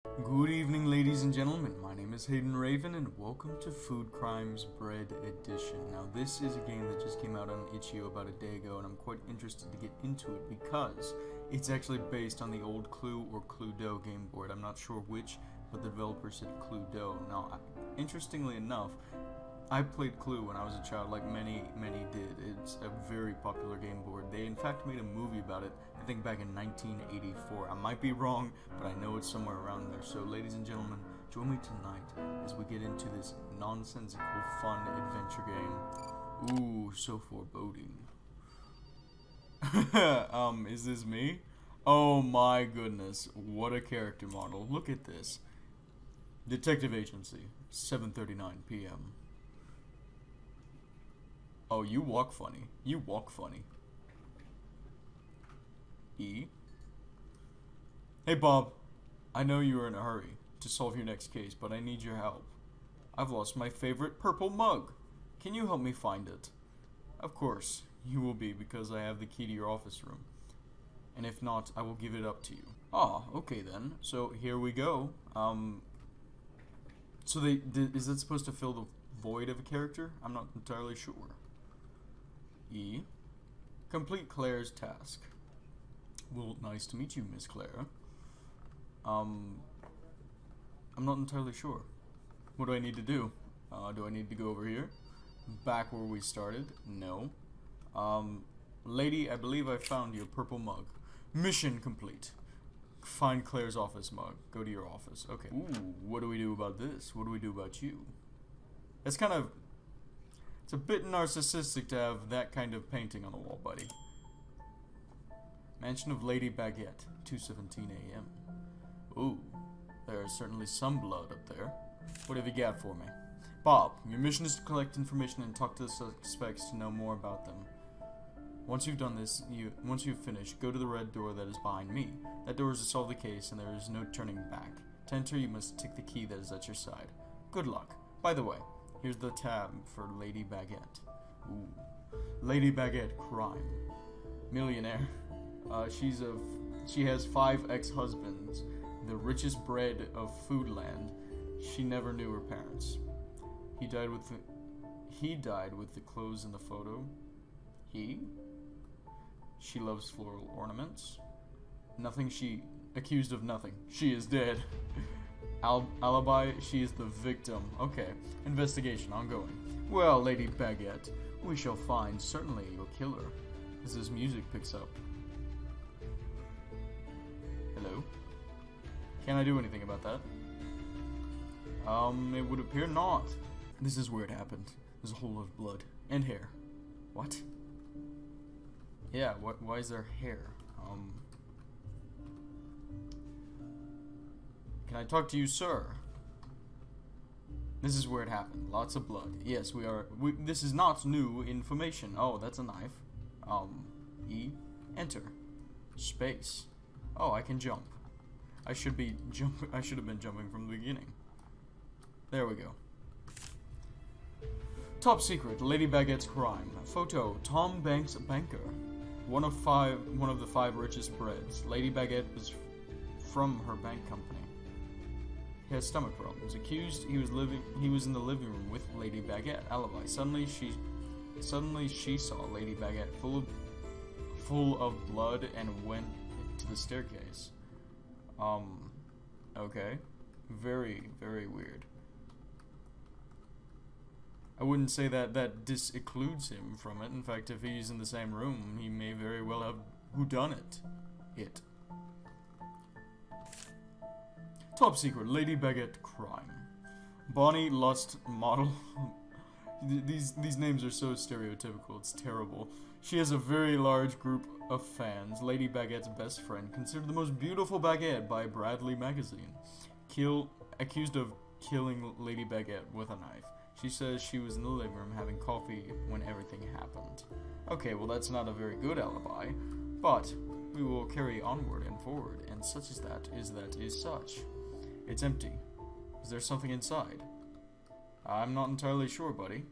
Good evening, ladies and gentlemen. My name is Hayden Raven, and welcome to Food Crimes Bread Edition. Now, this is a game that just came out on itch.io about a day ago, and I'm quite interested to get into it because it's actually based on the old Clue or Cluedo game board. I'm not sure which, but the developer said Cluedo. Now, interestingly enough, I played Clue when I was a child, like many did. It's a very popular game board. They in fact made a movie about it, I think back in 1984. I might be wrong, but I know it's somewhere around there. So ladies and gentlemen, join me tonight as we get into this nonsensical, fun adventure game. Ooh, so foreboding. Is this me? Oh my goodness, what a character model. Look at this. Detective Agency, 7:39 p.m. Oh, you walk funny. You walk funny. E. Hey, Bob. I know you are in a hurry to solve your next case, but I need your help. I've lost my favorite purple mug. Can you help me find it? Of course, you will be, because I have the key to your office room. And if not, I will give it up to you. Ah, okay then. So, here we go. So is that supposed to fill the void of a character? I'm not entirely sure. E. Complete Claire's task. Well, nice to meet you, Miss Claire. I'm not entirely sure. What do I need to do? Do I need to go over here? Back where we started? No. Lady, I believe I found your purple mug. Mission complete. Find Claire's office mug. Go to your office. Okay. Ooh, what do we do about this? What do we do about you? It's kind of... It's a bit narcissistic to have that kind of painting on the wall, buddy. Mansion of Lady Baguette, 2:17 a.m. Ooh, there is certainly some blood up there. What have you got for me? Bob, your mission is to collect information and talk to the suspects to know more about them. Once you've done this, once you've finished, go to the red door that is behind me. That door is to solve the case, and there is no turning back. To enter, you must take the key that is at your side. Good luck. By the way, here's the tab for Lady Baguette. Ooh. Lady Baguette, crime. Millionaire. She has 5 ex-husbands. The richest bread of Foodland. She never knew her parents. He died with the clothes in the photo. She loves floral ornaments. Accused of nothing. She is dead. Alibi, she is the victim. Okay, investigation ongoing. Well, Lady Baguette, we shall find certainly your killer, as this music picks up. Hello? Can I do anything about that? It would appear not. This is where it happened. There's a whole lot of blood. And hair. What? Yeah, why is there hair? Can I talk to you, sir? This is where it happened. Lots of blood. Yes, this is not new information. Oh, that's a knife. E. Enter. Space. Oh, I can jump. I should have been jumping from the beginning. There we go. Top secret, Lady Baguette's crime. Photo, Tom Banks, banker. One of the 5 richest breads. Lady Baguette was from her bank company. He has stomach problems. Accused, he was in the living room with Lady Baguette. Alibi. Suddenly she saw Lady Baguette full of blood and went to the staircase. Okay. Very, very weird. I wouldn't say that excludes him from it. In fact, if he's in the same room, he may very well have whodunit it. Top secret, Lady Baguette crime. Bonnie Lust model. These names are so stereotypical, it's terrible. She has a very large group of fans. Lady Baguette's best friend, considered the most beautiful baguette by Bradley magazine. Accused of killing Lady Baguette with a knife. She says she was in the living room having coffee when everything happened. Okay, well that's not a very good alibi, but we will carry onward and forward, and such as that is such. It's empty. Is there something inside? I'm not entirely sure, buddy,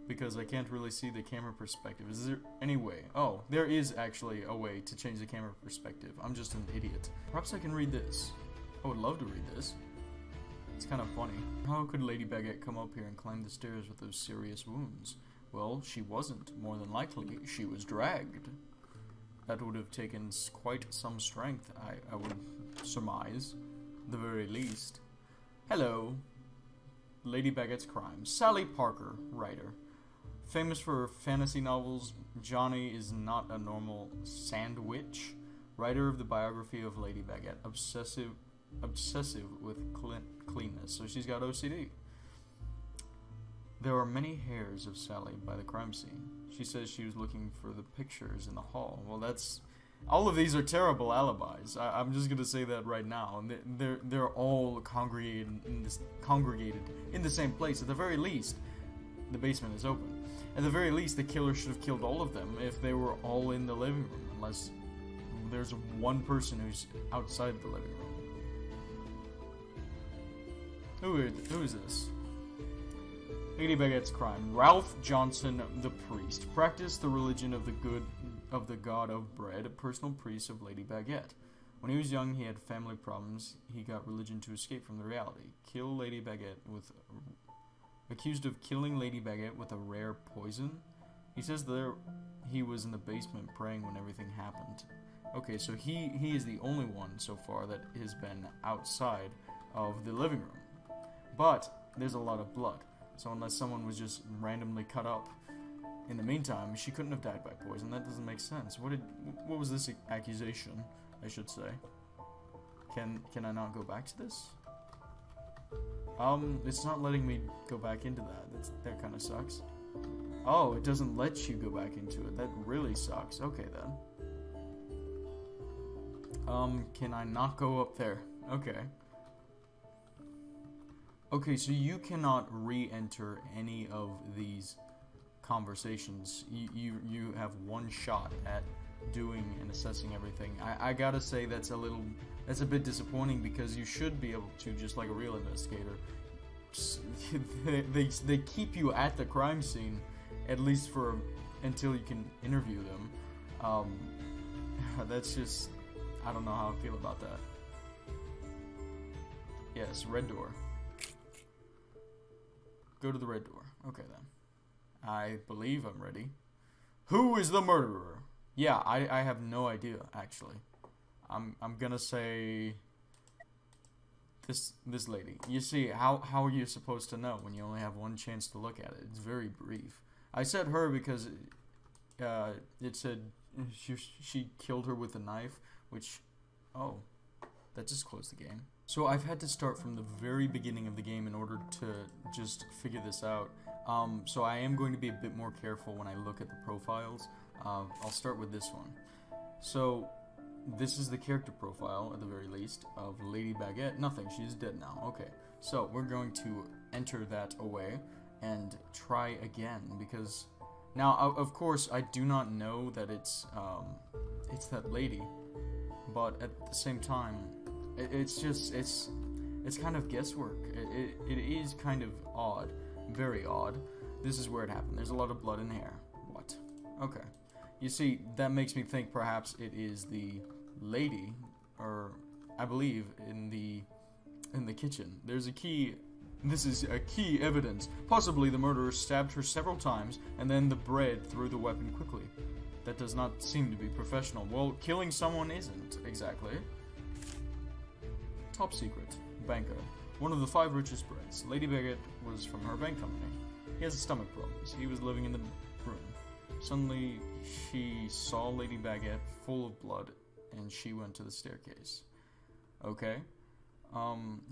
because I can't really see the camera perspective. Is there any way? Oh, there is actually a way to change the camera perspective. I'm just an idiot. Perhaps I can read this. I would love to read this. It's kind of funny. How could Lady Baguette come up here and climb the stairs with those serious wounds? Well, she wasn't. More than likely, she was dragged. That would have taken quite some strength, I would surmise. The very least. Hello. Lady Baguette's Crimes. Sally Parker, writer. Famous for fantasy novels, Johnny is not a normal sandwich. Writer of the biography of Lady Baguette. Obsessive with cleanness. So she's got OCD. There are many hairs of Sally by the crime scene. She says she was looking for the pictures in the hall. Well, that's... all of these are terrible alibis. I'm just gonna say that right now. They're all congregated in the same place. At the very least, the basement is open. At the very least, the killer should have killed all of them if they were all in the living room. Unless there's one person who's outside the living room. Who is this? Lady Baguette's Crime. Ralph Johnson, the priest, practiced the religion of the god of bread, a personal priest of Lady Baguette. When he was young, he had family problems. He got religion to escape from the reality. Accused of killing Lady Baguette with a rare poison. He says he was in the basement praying when everything happened. Okay, so he is the only one so far that has been outside of the living room. But there's a lot of blood. So unless someone was just randomly cut up in the meantime, she couldn't have died by poison. That doesn't make sense. What was this accusation, I should say? Can I not go back to this? It's not letting me go back into that. That kind of sucks. Oh, it doesn't let you go back into it. That really sucks. Okay, then. Can I not go up there? Okay. Okay, so you cannot re-enter any of these conversations. You have one shot at doing and assessing everything. I gotta say that's a bit disappointing because you should be able to, just like a real investigator, they keep you at the crime scene at least until you can interview them. That's just, I don't know how I feel about that. Yes, red door. Go to the red door. Okay then. I believe I'm ready. Who is the murderer? Yeah, I have no idea actually. I'm gonna say this lady. You see, how are you supposed to know when you only have one chance to look at it? It's very brief. I said her because it said she killed her with a knife, which, oh, that just closed the game. So I've had to start from the very beginning of the game in order to just figure this out. So I am going to be a bit more careful when I look at the profiles. I'll start with this one. So this is the character profile, at the very least, of Lady Baguette. Nothing, she's dead now. Okay, so we're going to enter that away and try again, because now, of course, I do not know that it's that lady, but at the same time, it's kind of guesswork. It is kind of odd, very odd. This is where it happened. There's a lot of blood in hair. What? Okay. You see, that makes me think perhaps it is the lady, or I believe in the kitchen. There's a key. This is a key evidence. Possibly the murderer stabbed her several times and then the bread threw the weapon quickly. That does not seem to be professional. Well, killing someone isn't exactly. Top secret. Banker. One of the 5 richest Brits. Lady Baguette was from her bank company. He has stomach problems. He was living in the room. Suddenly, she saw Lady Baguette full of blood, and she went to the staircase. Okay.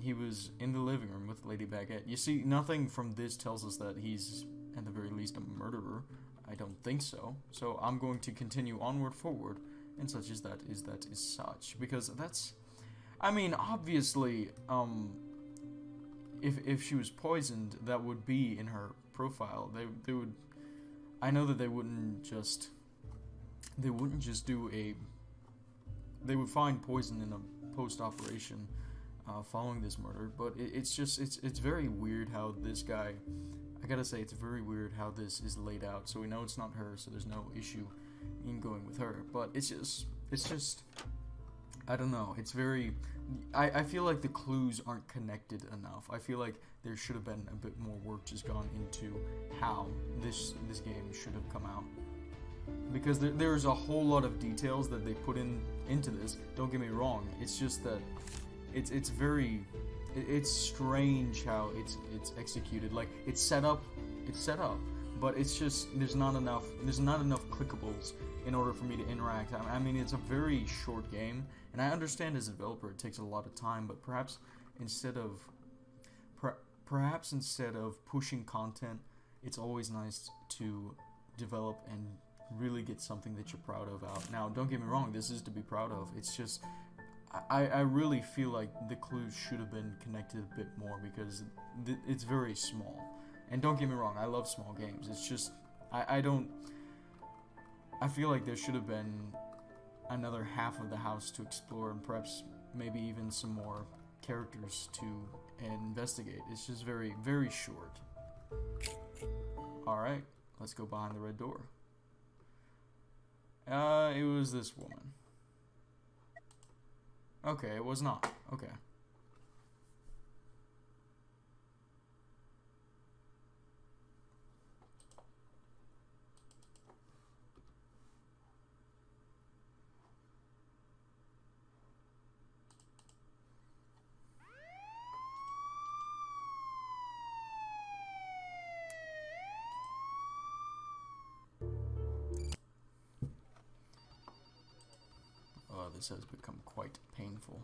He was in the living room with Lady Baguette. You see, nothing from this tells us that he's, at the very least, a murderer. I don't think so. So I'm going to continue onward, forward, and such as that is such. Because that's... I mean, obviously, if she was poisoned, that would be in her profile. They would... I know that they wouldn't just do a... They would find poison in a post-operation following this murder, but it's very weird how this guy... I gotta say, it's very weird how this is laid out. So we know it's not her, so there's no issue in going with her. But it's just I don't know. It's very. I feel like the clues aren't connected enough. I feel like there should have been a bit more work just gone into how this game should have come out. Because there's a whole lot of details that they put into this. Don't get me wrong. It's just that it's very. It's strange how it's executed. Like it's set up, but it's just there's not enough clickables in order for me to interact. I mean, it's a very short game, and I understand as a developer it takes a lot of time, but perhaps instead of pushing content, it's always nice to develop and really get something that you're proud of out. Now, don't get me wrong, this is to be proud of. It's just I really feel like the clues should have been connected a bit more because it's very small. And don't get me wrong, I love small games. It's just I feel like there should have been another half of the house to explore and perhaps maybe even some more characters to investigate. It's just very, very short. Alright, let's go behind the red door. It was this woman. Okay, it was not. Okay. This has become quite painful.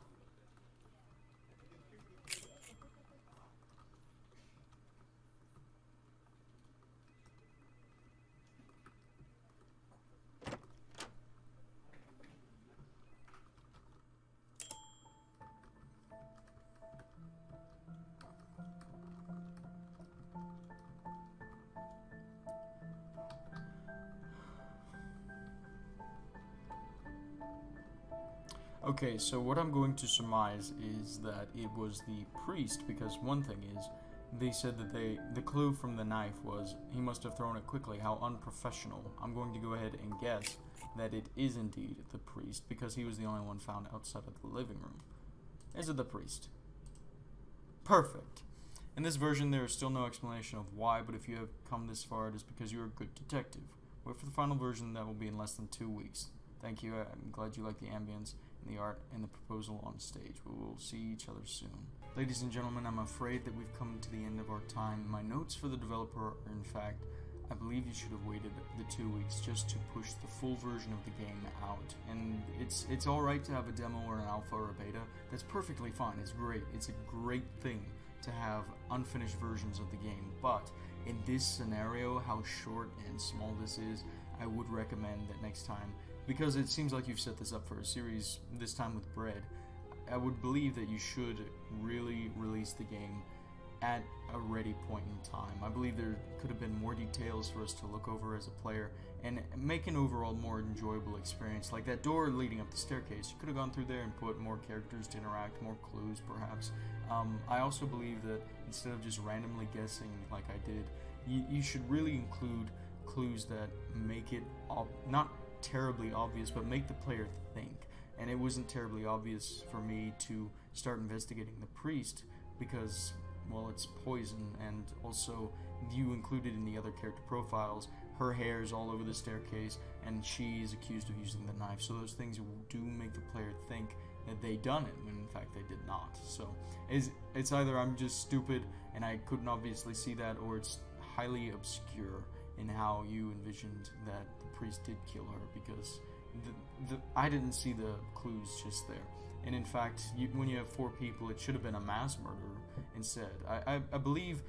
Okay, so what I'm going to surmise is that it was the priest, because one thing is, they said that the clue from the knife was, he must have thrown it quickly, how unprofessional. I'm going to go ahead and guess that it is indeed the priest, because he was the only one found outside of the living room. Is it the priest? Perfect. In this version, there is still no explanation of why, but if you have come this far, it is because you are a good detective. Wait for the final version, that will be in less than 2 weeks. Thank you, I'm glad you like the ambience, the art, and the proposal on stage. We will see each other soon. Ladies and gentlemen, I'm afraid that we've come to the end of our time. My notes for the developer are, in fact, I believe you should have waited the 2 weeks just to push the full version of the game out. And it's alright to have a demo or an alpha or a beta. That's perfectly fine. It's great. It's a great thing to have unfinished versions of the game. But in this scenario, how short and small this is, I would recommend that next time, because it seems like you've set this up for a series, this time with Bread, I would believe that you should really release the game at a ready point in time. I believe there could have been more details for us to look over as a player and make an overall more enjoyable experience. Like that door leading up the staircase, you could have gone through there and put more characters to interact, more clues perhaps. I also believe that instead of just randomly guessing like I did, you should really include clues that make it not terribly obvious, but make the player think. And it wasn't terribly obvious for me to start investigating the priest because, well, it's poison, and also you included in the other character profiles, her hair is all over the staircase, and she is accused of using the knife. So those things do make the player think that they done it, when in fact they did not. So it's either I'm just stupid and I couldn't obviously see that, or it's highly obscure in how you envisioned that the priest did kill her, because I didn't see the clues just there. And in fact, when you have 4 people, it should have been a mass murder instead. I believe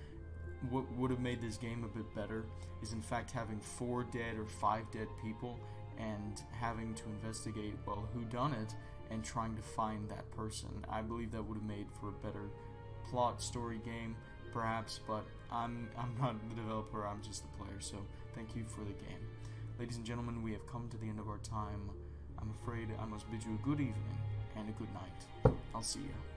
what would have made this game a bit better is in fact having 4 dead or 5 dead people and having to investigate, well, who done it, and trying to find that person. I believe that would have made for a better plot story game, perhaps, but I'm not the developer, I'm just the player, so thank you for the game. Ladies and gentlemen, we have come to the end of our time. I'm afraid I must bid you a good evening and a good night. I'll see you.